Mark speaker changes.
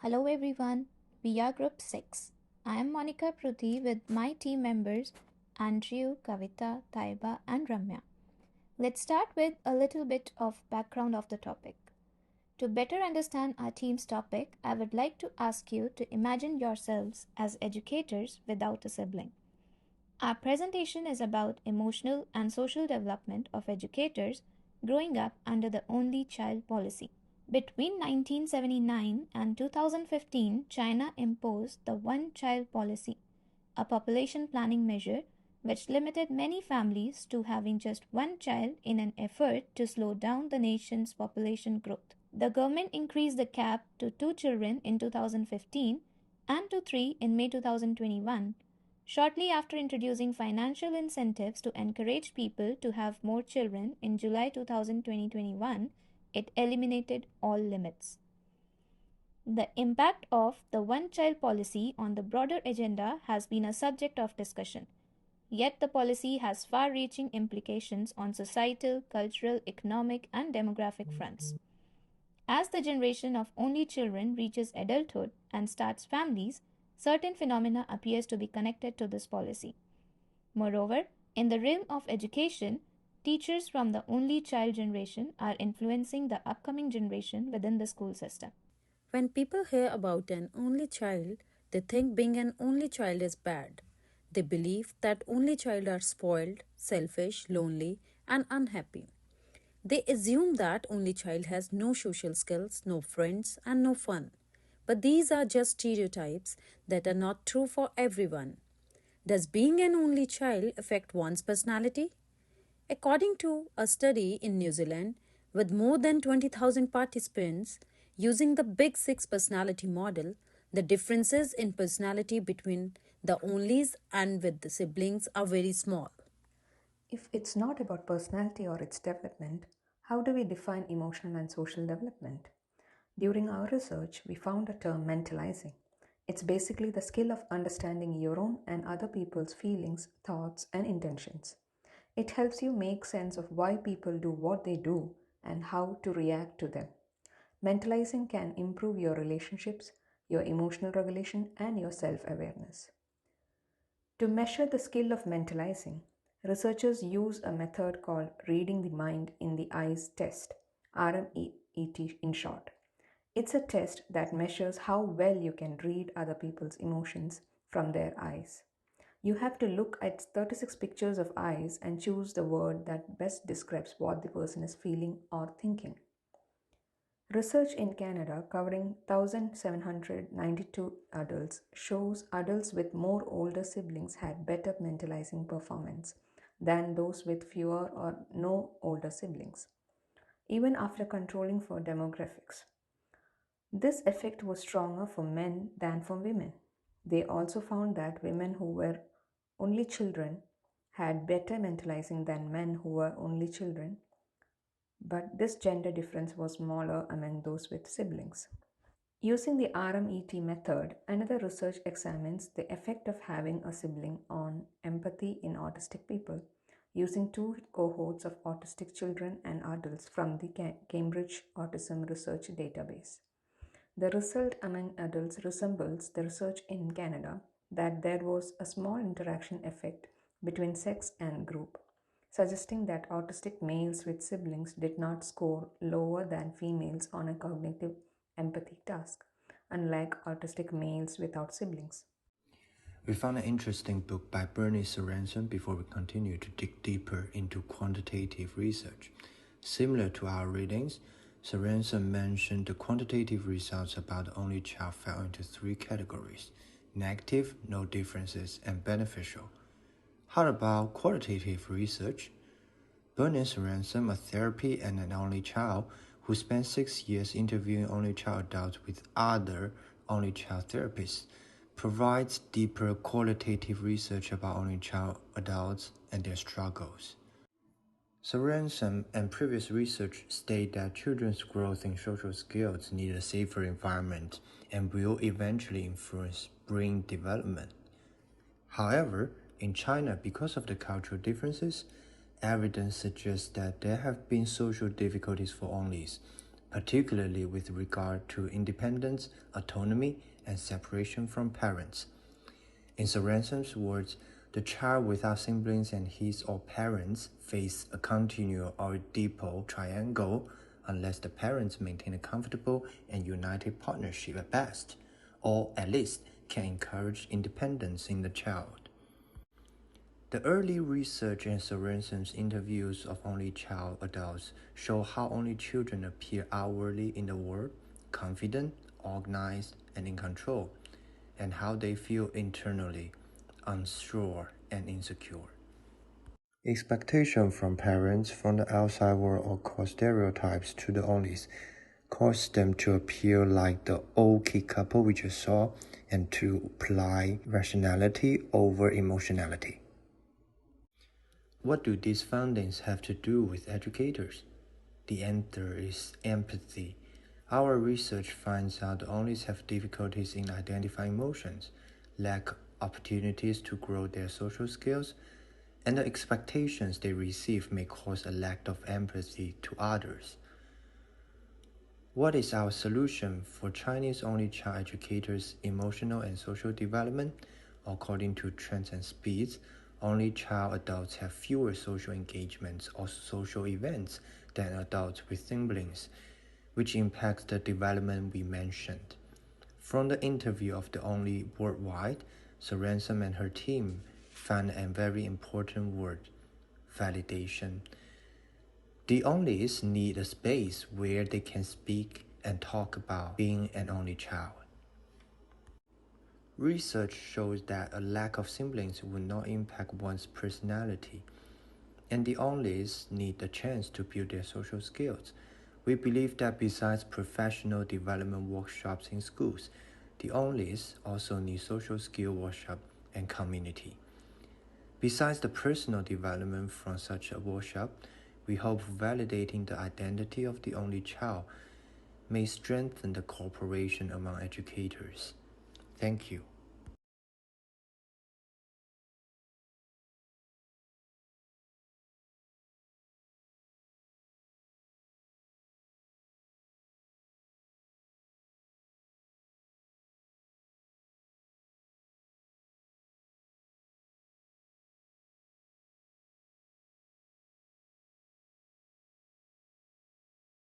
Speaker 1: Hello everyone, we are Group 6. I am Monica Pruthi with my team members Andrew, Kavita, Taiba, and Ramya. Let's start with a little bit of background of the topic. To better understand our team's topic, I would like to ask you to imagine yourselves as educators without a sibling. Our presentation is about emotional and social development of educators growing up under the only child policy. Between 1979 and 2015, China imposed the one child policy, a population planning measure which limited many families to having just one child in an effort to slow down the nation's population growth. The government increased the cap to two children in 2015 and to three in May 2021, shortly after introducing financial incentives to encourage people to have more children. In July 2021, it eliminated all limits. The impact of the one child policy on the broader agenda has been a subject of discussion. Yet the policy has far reaching implications on societal, cultural, economic, and demographic fronts. As the generation of only children reaches adulthood and starts families, certain phenomena appears to be connected to this policy. Moreover, in the realm of education, teachers from the only child generation are influencing the upcoming generation within the school system.
Speaker 2: When people hear about an only child, they think being an only child is bad. They believe that only child are spoiled, selfish, lonely, and unhappy. They assume that only child has no social skills, no friends, and no fun. But these are just stereotypes that are not true for everyone. Does being an only child affect one's personality? According to a study in New Zealand with more than 20,000 participants using the Big Six personality model, the differences in personality between the onlys and with the siblings are very small.
Speaker 3: If it's not about personality or its development, how do we define emotional and social development? During our research, we found a term mentalizing. It's basically the skill of understanding your own and other people's feelings, thoughts, and intentions. It helps you make sense of why people do what they do and how to react to them. Mentalizing can improve your relationships, your emotional regulation, and your self awareness. To measure the skill of mentalizing, researchers use a method called reading the mind in the eyes test, RMET in short. It's a test that measures how well you can read other people's emotions from their eyes. You have to look at 36 pictures of eyes and choose the word that best describes what the person is feeling or thinking. Research in Canada covering 1,792 adults shows adults with more older siblings had better mentalizing performance than those with fewer or no older siblings, even after controlling for demographics. This effect was stronger for men than for women. They also found that women who were only children had better mentalizing than men who were only children, but this gender difference was smaller among those with siblings. Using the RMET method, another research examines the effect of having a sibling on empathy in autistic people, using two cohorts of autistic children and adults from the Cambridge Autism Research Database. The result among adults resembles the research in Canada that there was a small interaction effect between sex and group, suggesting that autistic males with siblings did not score lower than females on a cognitive empathy task, unlike autistic males without siblings.
Speaker 4: We found an interesting book by Bernie Sorensen before we continue to dig deeper into quantitative research. Similar to our readings, Sorensen mentioned the quantitative results about the only child fell into three categories: negative, no differences, and beneficial. How about qualitative research? Bernie Sorensen, a therapy and an only child, who spent 6 years interviewing only child adults with other only child therapists, provides deeper qualitative research about only child adults and their struggles. Sorensen and previous research state that children's growth in social skills need a safer environment and will eventually influence brain development. However, in China, because of the cultural differences, evidence suggests that there have been social difficulties for onlys, particularly with regard to independence, autonomy, and separation from parents. In Sorenson's words, the child without siblings and his or parents face a continual or Oedipal triangle unless the parents maintain a comfortable and united partnership at best, or at least can encourage independence in the child. The early research and Sorenson's interviews of only child adults show how only children appear outwardly in the world, confident, organized, and in control, and how they feel internally, unsure and insecure. Expectation from parents from the outside world or cause stereotypes to the onlys cause them to appear like the old kid couple we just saw and to apply rationality over emotionality. What do these findings have to do with educators? The answer is empathy. Our research finds out the onlys have difficulties in identifying emotions, lack opportunities to grow their social skills, and the expectations they receive may cause a lack of empathy to others. What is our solution for Chinese only child educators' emotional and social development? According to Trends and Speeds, only child adults have fewer social engagements or social events than adults with siblings, which impacts the development we mentioned. From the interview of the only worldwide, Sorenson and her team found a very important word: validation. The onlys need a space where they can speak and talk about being an only child. Research shows that a lack of siblings would not impact one's personality, and the onlys need a chance to build their social skills. We believe that besides professional development workshops in schools, the onlys also need social skill workshop and community. Besides the personal development from such a workshop, we hope validating the identity of the only child may strengthen the cooperation among educators. Thank you.